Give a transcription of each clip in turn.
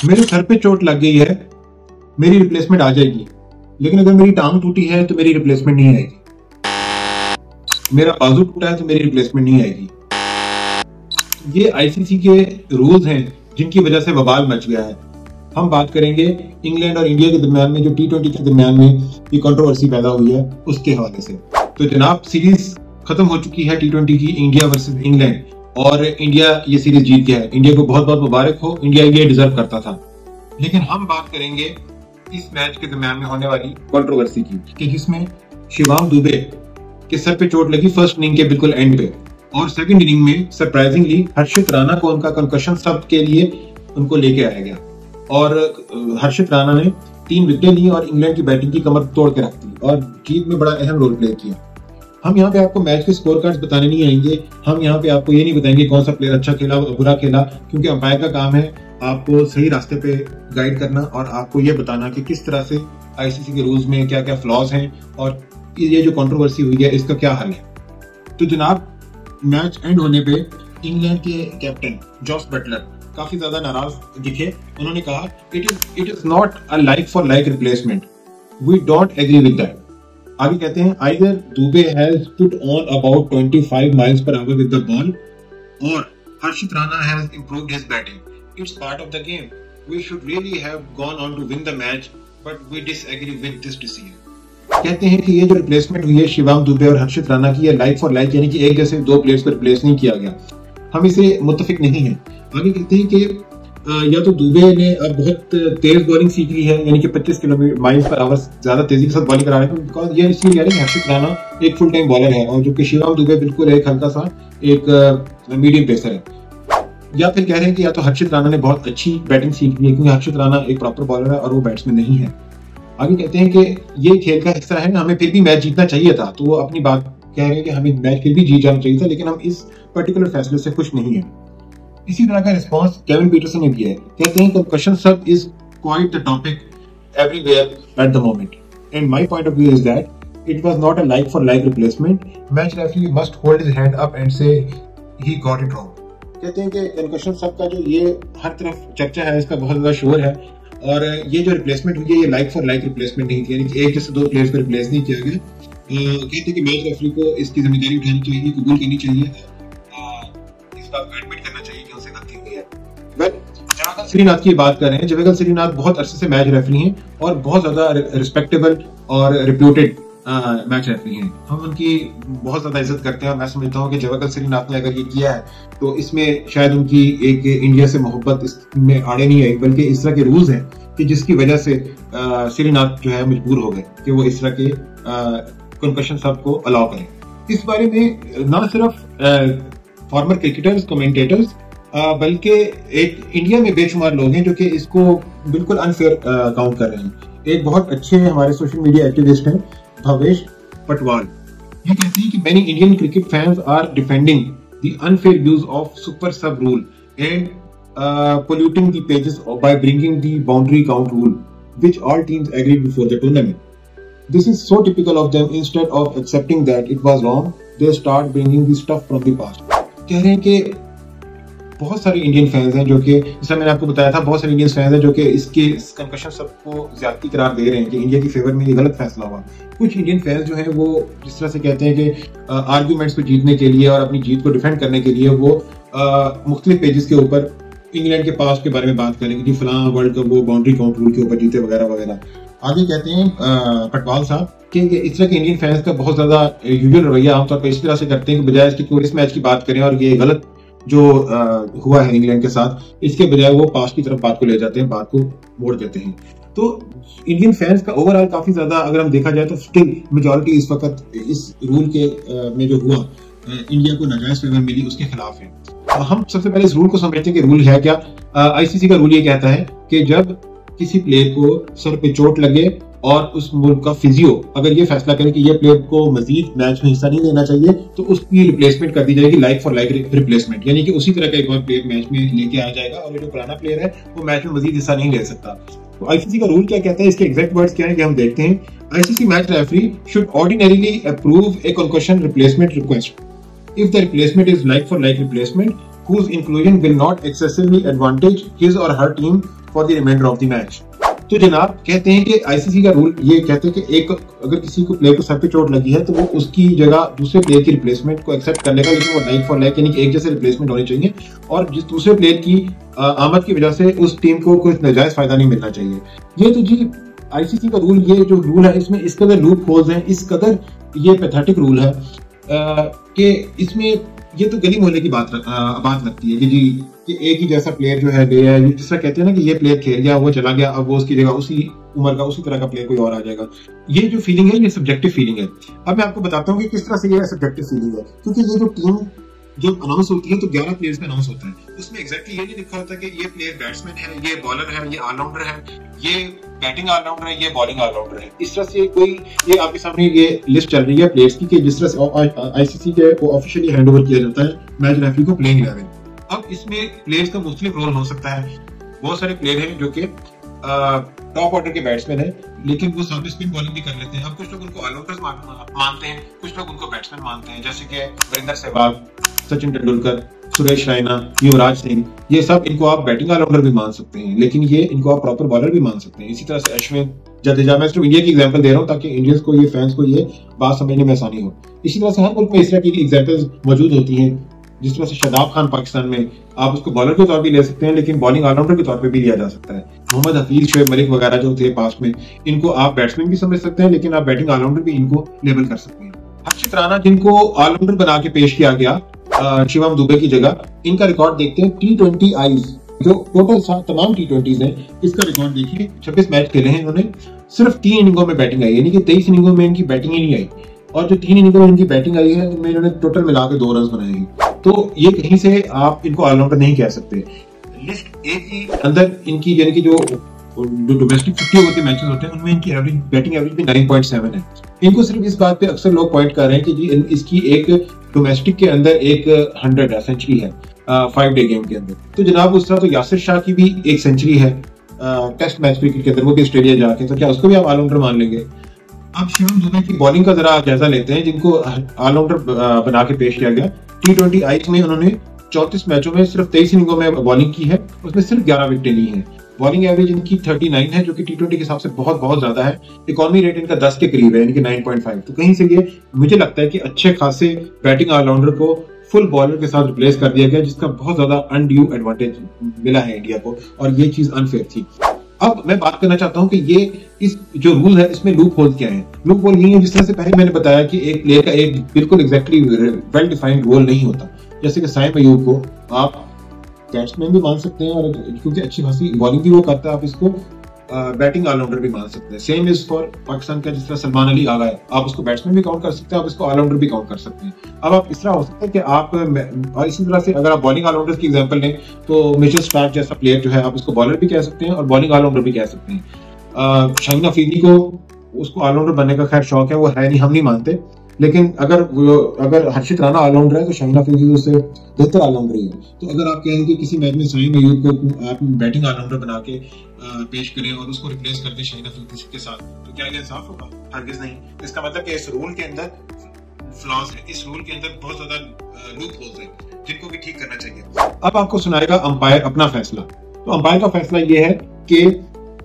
मेरे सर पे चोट लग गई है, मेरी रिप्लेसमेंट आ जाएगी, लेकिन अगर मेरी टांग टूटी है तो मेरी रिप्लेसमेंट नहीं आएगी। मेरा बाजू टूटा है तो मेरी रिप्लेसमेंट नहीं आएगी। ये आईसीसी के रूल्स हैं जिनकी वजह से बवाल मच गया है। हम बात करेंगे इंग्लैंड और इंडिया के दरमियान में जो T20 के दरमियान में ये कंट्रोवर्सी पैदा हुई है उसके हवाले से। तो जनाब, सीरीज खत्म हो चुकी है T20 की, इंडिया वर्सेस इंग्लैंड, और इंडिया ये सीरीज जीत गया है। इंडिया को बहुत बहुत मुबारक हो, इंडिया ये डिजर्व करता था। लेकिन हम बात करेंगे इस मैच के दरमियान में होने वाली कंट्रोवर्सी की, कि जिसमें शिवम दुबे के सर पे चोट लगी फर्स्ट इनिंग के बिल्कुल एंड पे, और सेकंड इनिंग में सरप्राइजिंगली हर्षित राणा को उनका कंकशन सब के लिए उनको लेके आया गया, और हर्षित राणा ने 3 विकेटें ली और इंग्लैंड की बैटिंग की कमर तोड़ के रख दी और जीत में बड़ा अहम रोल प्ले किया। हम यहाँ पे आपको मैच के स्कोर कार्ड्स बताने नहीं आएंगे, हम यहाँ पे आपको ये नहीं बताएंगे कौन सा प्लेयर अच्छा खेला बुरा खेला, क्योंकि अंपायर का काम है आपको सही रास्ते पे गाइड करना और आपको ये बताना कि किस तरह से आईसीसी के रूल्स में क्या क्या फ्लॉज हैं और ये जो कंट्रोवर्सी हुई है इसका क्या हल है। तो जनाब, मैच एंड होने पे इंग्लैंड के कैप्टन जॉस बटलर काफी ज्यादा नाराज दिखे। उन्होंने कहा it is not a like for like replacement, we don't agree with that. आगे कहते हैं, either Dube has put on about 25 miles per hour with the ball और Harshit Rana has improved his batting, it's part of the game, we should really have gone on to win the match but we disagree with this decision. कहते हैं कि ये जो replacement हुई है शिवम दुबे और हर्षित राणा की, ये लाइक फॉर लाइक, यानी कि एक जैसे 2 प्लेयर्स को रिप्लेस नहीं किया गया, हम इसे मुत्तफिक नहीं है। आगे कहते हैं कि या तो दुबे ने अब बहुत तेज बॉलिंग सीख ली है, यानी कि 25 माइल्स पर आवर ज्यादा तेजी के साथ बॉलिंग करा रहे हैं, बिकॉज ये इसलिए यानी हर्षित राणा एक फुल टाइम बॉलर है और जो कि शिवम दुबे बिल्कुल एक हल्का सा एक मीडियम पेसर है। या फिर कह रहे हैं कि या तो हर्षित राणा ने बहुत अच्छी बैटिंग सीख ली है, क्योंकि हर्षित राणा एक प्रॉपर बॉलर है और वो बैट्समैन नहीं है। आगे कहते हैं कि ये खेल का हिस्सा है, हमें फिर भी मैच जीतना चाहिए था, तो वो अपनी बात कह रहे हैं कि हमें मैच फिर भी जीत जाना चाहिए था, लेकिन हम इस पर्टिकुलर फैसले से खुश नहीं है। इसी तरह का रिस्पांस केविन पीटरसन ने दिया है। कहते हैं कंकशन सब is quite the topic everywhere at the moment and my point of view is that it was not a like for like replacement, match referee must hold his hand up and से he got it wrong. कहते हैं कि concussion सब का जो ये हर तरफ चर्चा है, इसका बहुत ज्यादा शोर है, और ये जो रिप्लेसमेंट हुई है ये लाइक फॉर लाइक रिप्लेसमेंट नहीं थी, यानी कि एक जैसे 2 प्लेयर्स को रिप्लेस नहीं किया गया। कहते हैं कि मैच रेफरी को इसकी जिम्मेदारी उठानी चाहिए, कबूल करनी चाहिए, इस बात को एडमिट करना चाहिए कि उनसे गलती हुई है। जवेगल श्रीनाथ की बात कर रहे हैं। जवेगल श्रीनाथ बहुत अरसे से मैच रेफरी हैं और बहुत ज्यादा रिस्पेक्टेबल और रिप्यूटेड मैच रेफरी हैं। हम उनकी बहुत ज्यादा इज्जत करते हैं और मैं समझता हूँ कि जवेगल श्रीनाथ ने अगर ये किया है तो इसमें शायद उनकी एक इंडिया से मोहब्बत इसमें आड़े नहीं आई, बल्कि इस तरह के रूल्स हैं कि जिसकी वजह से श्रीनाथ जो है मजबूर हो गए कि वो इस तरह के कंकशन सब को अलाउ करें। इस बारे में ना सिर्फ फॉर्मर क्रिकेटर्स, कमेंटेटर्स, बल्कि एक इंडिया में बेशुमार लोग हैं जो कि इसको बिल्कुल अनफेयर काउंट कर रहे हैं। एक बहुत अच्छे हमारे सोशल मीडिया एक्टिविस्ट हैं भवेश पटवाल। ये कहते हैं कि many Indian cricket fans are defending the unfair use of super sub rule and polluting the pages by bringing the boundary count rule, which all teams agreed before the tournament. This is so typical of them. Instead of accepting that it was wrong, they start bringing the stuff from the past. कह रहे हैं कि बहुत सारे Indian fans हैं जो कि, जैसा मैंने आपको बताया था, बहुत सारे इंडियन फैंस हैं जो कि इसके कंकशन सबको ज्यादती करार दे रहे हैं कि इंडिया की फेवर में ये गलत फैसला हुआ। कुछ इंडियन फैंस जो हैं वो जिस तरह से कहते हैं कि आर्ग्यूमेंट्स को जीतने के लिए और अपनी जीत को डिफेंड करने के लिए वो मुख्तलिफ पेजेस के ऊपर इंग्लैंड के पास के बारे में बात करेंगे कि फलां वर्ल्ड कप वो बाउंड्री काउंट रूल के ऊपर जीते वगैरह वगैरह। आगे कहते हैं पटवाल साहब कि इस तरह के इंडियन फैंस का बहुत ज्यादा यूजुअल रवैया आमतौर पर इस तरह से करते हैं कि बजाय इसके इस मैच की बात करें और ये गलत जो हुआ है इंग्लैंड के साथ, इसके बजाय वो पास की तरफ बात को ले जाते हैं, बात को मोड़ देते हैं। तो इंडियन फैंस का ओवरऑल काफी ज्यादा अगर हम देखा जाए तो स्टिल मेजॉरिटी इस वक्त इस रूल के में जो हुआ इंडिया को नाजायज फेवर मिली उसके खिलाफ है। हम सबसे पहले इस रूल को समझते हैं कि रूल है क्या। आईसीसी का रूल ये कहता है कि जब किसी प्लेयर को सर पे चोट लगे और उस मुल्क का फिजियो अगर ये फैसला करे कि ये प्लेयर को मजीद मैच में हिस्सा नहीं लेना चाहिए तो उसकी रिप्लेसमेंट कर दी जाएगी, लाइक फॉर लाइक रिप्लेसमेंट, यानी कि उसी तरह का एक और प्लेयर मैच में लेके आ जाएगा और ये जो पुराना प्लेयर है वो मैच में मजीद हिस्सा नहीं ले सकता। तो आईसीसी का रूल क्या कहता है, इसके एग्जैक्ट वर्ड्स क्या है कि हम देखते हैं। ICC match referee should ordinarily approve A concussion replacement request if the replacement is like for like replacement whose inclusion will not excessively advantage his or her team for the remainder of the match। तो जनाब कहते हैं कि ICC का rule ये कहते हैं कि एक अगर किसी को प्लेयर को सर पे चोट लगी है तो वो उसकी जगह दूसरे प्लेयर की रिप्लेसमेंट को एक्सेप्ट कर लेगा, लेकिन वो लाइक फॉर लाइक यानी कि एक जैसे रिप्लेसमेंट होनी चाहिए और जिस दूसरे प्लेयर की आमद की वजह से उस टीम को कोई नाजायज फायदा नहीं मिलना चाहिए। ये तो जी आईसीसी का रूल, ये जो रूल है इसमें इस कदर लूप होल्स हैं, इस कदर ये पैथेटिक रूल है कि इसमें ये तो गली मोहल्ले की बात लगती है कि जी कि एक ही जैसा प्लेयर जो है जिस तरह कहते हैं ना कि ये प्लेयर खेल गया वो चला गया, अब वो उसकी जगह उसी उम्र का उसी तरह का प्लेयर कोई और आ जाएगा। ये जो फीलिंग है ये सब्जेक्टिव फीलिंग है। अब मैं आपको बताता हूँ कि किस तरह से ये सब्जेक्टिव फीलिंग है, क्योंकि ये जो टीम जब अनाउंस होती है तो 11 प्लेयर्स में अनाउंस होता है, उसमें एग्जैक्टली ये नहीं लिखा होता कि ये प्लेयर बैट्समैन है, ये बॉलर है, ये ऑलराउंडर है, ये बैटिंग ऑलराउंडर है, ये बॉलिंग ऑलराउंडर है। इस तरह से कोई ये आपके सामने ये लिस्ट चल रही है प्लेयर्स की कि जिस तरह से आईसीसी के को ऑफिशियली हैंड ओवर किया जाता है मैच रेफरी को प्लेइंग 11। अब इसमें प्लेयर्स का मुख्तलिफ रोल हो सकता है। बहुत सारे प्लेयर हैं जो कि टॉप ऑर्डर के बैट्समैन है, लेकिन वो साथ में स्पिन बॉलिंग भी कर लेते हैं। अब कुछ लोग उनको ऑलराउंडर्स मानते हैं, कुछ लोग उनको बैट्समैन मानते हैं, जैसे कि वीरेंद्र सहवाग, सचिन तेंदुलकर, सुरेश रैना, युवराज सिंह, ये सब इनको आप बैटिंग ऑलराउंडर भी मान सकते हैं, लेकिन ये इनको आप प्रॉपर बॉलर भी मान सकते हैं। इसी तरह से अश्विन, जडेजा, मैं सिर्फ इंडिया की एग्जांपल दे रहा हूँ ताकि इंडियंस को, ये फैंस को ये बात समझने में आसानी हो। इसी तरह से हर मुल्क में इस तरह की एग्जांपल्स मौजूद होती हैं। जिस तरह से शादाब खान पाकिस्तान में आप उसको बॉलर के तौर पर ले सकते हैं, लेकिन बॉलिंग ऑलराउंडर के तौर पे भी लिया जा सकता है। मोहम्मद हफीज, शोएब मलिक वगैरह जो थे पास्ट में, इनको आप बैट्समैन भी समझ सकते हैं, लेकिन आप बैटिंग ऑलराउंडर भी इनको लेबल कर सकते हैं। हर्षित राणा जिनको ऑलराउंडर बना के पेश किया गया शिवम दुबे की जगह, इनका रिकॉर्ड देखते हैं T20 आईज जो टोटल तमाम T20s हैं, इसका रिकॉर्ड देखिए। 26 मैच खेले हैं इन्होंने, सिर्फ 3 इनिंगों में बैटिंग आई, यानी कि 23 इनिंगों में इनकी बैटिंग ही नहीं आई, और जो 3 इनिंगों में इनकी बैटिंग आई है उनमें इन्होंने टोटल मिला के 2 रन बनाए हैं। तो ये कहीं से आप इनको ऑलराउंडर नहीं कह सकते। लिस्ट ए की अंदर इनकी यानी कि जो डोमेस्टिक 50 ओवर के मैचेस होते हैं उनमें इनकी एवरेज बैटिंग एवरेज भी 9.7 है। इनको सिर्फ इस बात पे अक्सर लोग पॉइंट कर रहे हैं कि जी इसकी एक डोमेस्टिक के अंदर एक 100 है, सेंचुरी है 5 डे गेम के अंदर। तो जनाब उस तरह तो यासिर शाह की भी एक सेंचुरी है टेस्ट मैच क्रिकेट के अंदर, वो भी ऑस्ट्रेलिया जाके, तो क्या उसको भी आप ऑलराउंडर मान लेंगे? अब शिवम दुबे की बॉलिंग का जरा जायजा लेते हैं, जिनको ऑलराउंडर बना के पेश किया गया। T20 आईज में उन्होंने 34 मैचों में सिर्फ 23 इनिंगों में बॉलिंग की है, उसमें सिर्फ 11 विकेटें ली हैं। बॉलिंग एवरेज इनकी 39 है, जो कि T20 के हिसाब से बहुत बहुत ज्यादा है। इकोनॉमी रेट इनका 10 के करीब है, यानी कि 9.5। तो कहीं से ये मुझे लगता है कि अच्छे खासे बैटिंग ऑलराउंडर को फुल बॉलर के साथ रिप्लेस कर दिया गया, जिसका बहुत ज्यादा अनड्यू एडवांटेज मिला है इंडिया को, और ये चीज अनफेयर थी। अब मैं बात करना चाहता हूं कि ये इस जो रूल है इसमें लूप होल क्या है। लूप होल ये है, जिस तरह से पहले मैंने बताया कि एक प्लेयर का एक बिल्कुल एग्जैक्टली वेल डिफाइंड रोल नहीं होता। जैसे कि साइम अयूब को आप बैट्समैन भी मान सकते हैं, और क्योंकि अच्छी खासी बॉलिंग भी वो करता है, आप इसको बैटिंग ऑलराउंडर भी मान सकते हैं। सेम इज फॉर पाकिस्तान का, जिस तरह सलमान अली आ गया, आप उसको बैट्समैन भी काउंट कर सकते हैं, आप इसको ऑलराउंडर भी काउंट कर सकते हैं। अब आप इस तरह हो सकता है कि आप, और इसी तरह से अगर आप बॉलिंग ऑलराउंडर की एग्जांपल लें तो मिचेल स्टार्क जैसा प्लेयर जो है, आप उसको बॉलर भी कह सकते हैं और बॉलिंग ऑलराउंडर भी कह सकते हैं। शाहीन अफरीदी को, उसको ऑलराउंडर बनने का खैर शौक है, वो है नहीं, हम नहीं मानते, लेकिन अगर हर्षित राणा ऑलराउंडर है तो शाहीन अफरीदी उससे बेहतर ऑलराउंडर ही है। तो अगर आप कहें कि किसी मैच में साइम अयूब को आप बैटिंग ऑलराउंडर बना के पेश करें और उसको रिप्लेस कर दें शाहीन अफरीदी के साथ, तो क्या ये इंसाफ होगा? हरगिज नहीं। इसका मतलब कि इस रूल के अंदर फ्लॉज है, इस रूल के अंदर बहुत ज्यादा लूप होल्स हैं जिनको भी ठीक करना चाहिए। अब आपको सुनाएगा अंपायर अपना फैसला। तो अंपायर का फैसला ये है कि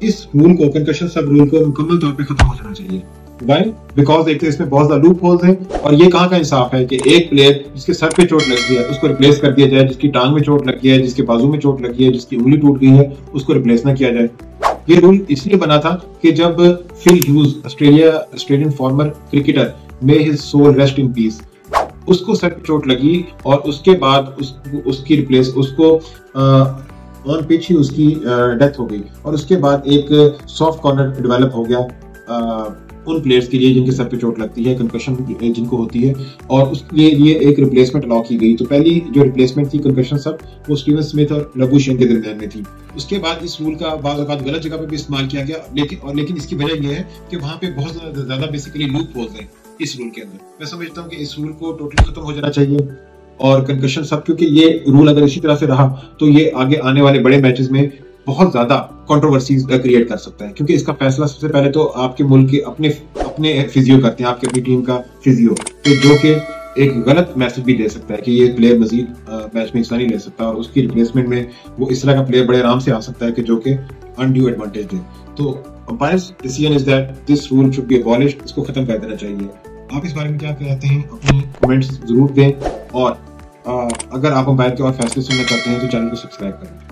इस रूल को, कंकशन सब रूल को मुकम्मल तौर पे खत्म हो जाना चाहिए। Why? Because एक तो इसमें बहुत ज्यादा लूप होल्स हैं, और ये कहाँ का इंसाफ है कि एक प्लेयर जिसके सर पे चोट लग गई है उसको रिप्लेस कर दिया जाए, जिसकी टांग में चोट लगी है, जिसके बाजू में चोट लगी है, जिसकी उंगली टूट गई है, उसको रिप्लेस ना किया जाए। ये रूल इसलिए बना था कि जब Phil Hughes, Australian former cricketer, may his soul rest in peace, उसको सर पे चोट लगी और उसके बाद उसकी रिप्लेस उसको ऑन पिच ही उसकी डेथ हो गई, और उसके बाद एक सॉफ्ट कॉर्नर डेवलप हो गया उन प्लेयर्स के लिए जिनके सर पे चोट लगती है, कंकशन जिनको होती है, और उसके लिए एक रिप्लेसमेंट अलाउ की गई। तो पहली जो रिप्लेसमेंट थी कंकशन सब, वो स्टीवन स्मिथ और लबूशेन के दरमियान में थी। उसके बाद इस रूल का बाद गलत जगह पे भी इस्तेमाल किया गया, लेकिन इसकी वजह यह है कि वहां पे बहुत ज्यादा बेसिकली लूप होल्स हैं इस रूल के अंदर। मैं समझता हूँ कि इस रूल को टोटली खत्म हो जाना चाहिए, और कंकशन सब, क्योंकि ये रूल अगर इसी तरह से रहा तो ये आगे आने वाले बड़े मैचेस में बहुत ज्यादा कंट्रोवर्सीज क्रिएट कर सकता है, क्योंकि इसका फैसला सबसे पहले तो आपके मुल्क के अपने फिजियो करते हैं, आपकी अपनी टीम का फिजियो, तो जो कि एक गलत मैसेज भी दे सकता है कि ये प्लेयर मजीद मैच में हिस्सा नहीं ले सकता, और उसकी रिप्लेसमेंट में वो इस तरह का प्लेयर बड़े आराम से आ सकता है कि जो कि अनड्यू एडवांटेज दे। तो umpires decision is that this rule should be abolished, इसको खत्म कर देना चाहिए। आप इस बारे में क्या कहते हैं, अपनी कमेंट्स जरूर दें, और अगर आप अंपायर के और फैसले सुनना चाहते हैं तो चैनल को सब्सक्राइब करें।